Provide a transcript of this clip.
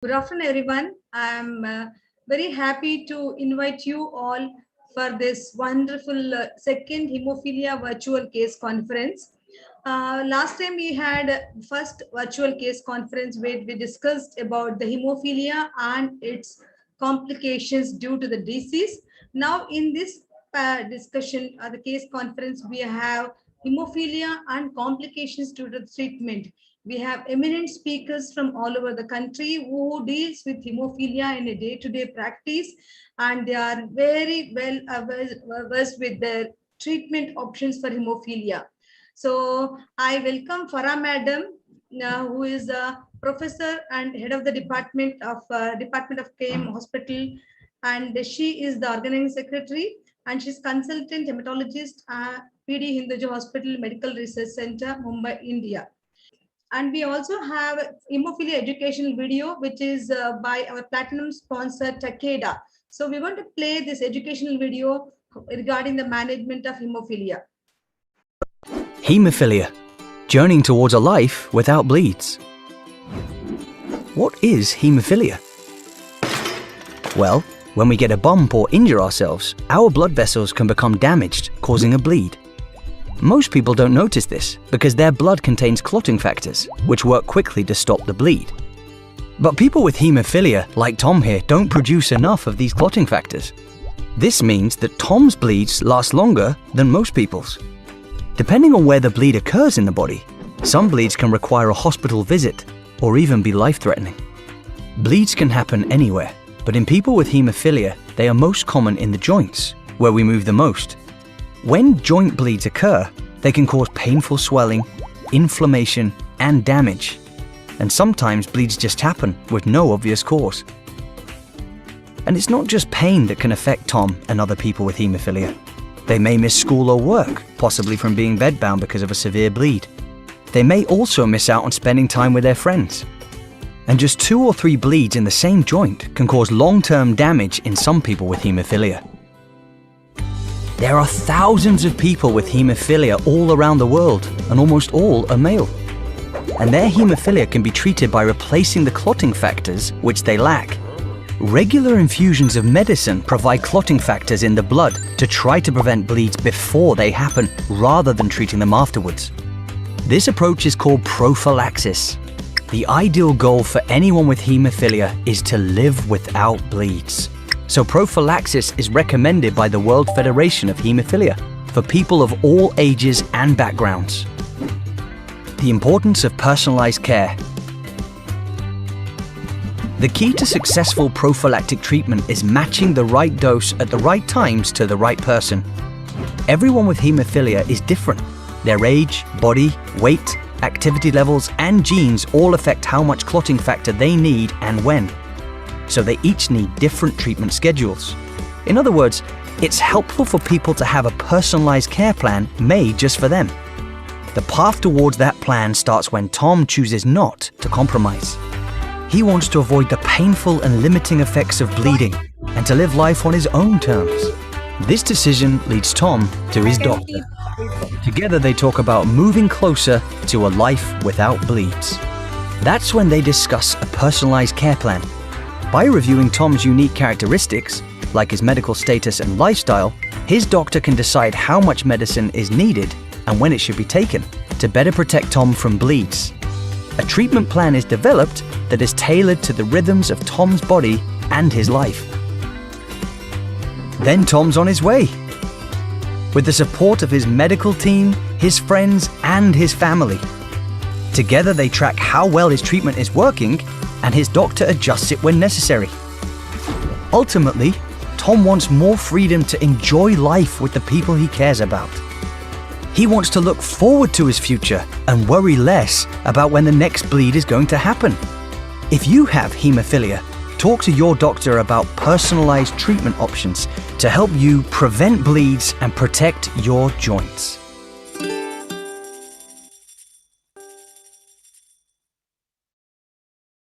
Good afternoon, everyone. I'm very happy to invite you all for this wonderful second Hemophilia virtual case conference. Last time we had first virtual case conference where we discussed about the hemophilia and its complications due to the disease. Now in this discussion, the case conference, we have hemophilia and complications due to the treatment. We have eminent speakers from all over the country who deals with hemophilia in a day-to-day practice, and they are very well versed with the treatment options for hemophilia. So I welcome Farah Madam, who is a professor and head of the Department of K.E.M Hospital, and she is the organizing secretary, and she's consultant hematologist at PD Hinduja Hospital Medical Research Center, Mumbai, India. And we also have hemophilia educational video, which is by our platinum sponsor Takeda. So we want to play this educational video regarding the management of hemophilia. Hemophilia, journeying towards a life without bleeds. What is hemophilia? Well, when we get a bump or injure ourselves, our blood vessels can become damaged, causing a bleed. Most people don't notice this because their blood contains clotting factors, which work quickly to stop the bleed. But people with hemophilia, like Tom here, don't produce enough of these clotting factors. This means that Tom's bleeds last longer than most people's. Depending on where the bleed occurs in the body, some bleeds can require a hospital visit or even be life-threatening. Bleeds can happen anywhere, but in people with hemophilia, they are most common in the joints, where we move the most. When joint bleeds occur, they can cause painful swelling, inflammation, and damage. And sometimes bleeds just happen with no obvious cause. And it's not just pain that can affect Tom and other people with hemophilia. They may miss school or work, possibly from being bedbound because of a severe bleed. They may also miss out on spending time with their friends. And just 2 or 3 bleeds in the same joint can cause long-term damage in some people with hemophilia. There are thousands of people with hemophilia all around the world, and almost all are male. And their hemophilia can be treated by replacing the clotting factors which they lack. Regular infusions of medicine provide clotting factors in the blood to try to prevent bleeds before they happen, rather than treating them afterwards. This approach is called prophylaxis. The ideal goal for anyone with hemophilia is to live without bleeds. So prophylaxis is recommended by the World Federation of Hemophilia for people of all ages and backgrounds. The importance of personalized care. The key to successful prophylactic treatment is matching the right dose at the right times to the right person. Everyone with hemophilia is different. Their age, body, weight, activity levels, and genes all affect how much clotting factor they need and when. So they each need different treatment schedules. In other words, it's helpful for people to have a personalized care plan made just for them. The path towards that plan starts when Tom chooses not to compromise. He wants to avoid the painful and limiting effects of bleeding and to live life on his own terms. This decision leads Tom to his doctor. Together they talk about moving closer to a life without bleeds. That's when they discuss a personalized care plan. By reviewing Tom's unique characteristics, like his medical status and lifestyle, his doctor can decide how much medicine is needed and when it should be taken to better protect Tom from bleeds. A treatment plan is developed that is tailored to the rhythms of Tom's body and his life. Then Tom's on his way. With the support of his medical team, his friends, and his family. Together they track how well his treatment is working, and his doctor adjusts it when necessary. Ultimately, Tom wants more freedom to enjoy life with the people he cares about. He wants to look forward to his future and worry less about when the next bleed is going to happen. If you have hemophilia, talk to your doctor about personalized treatment options to help you prevent bleeds and protect your joints.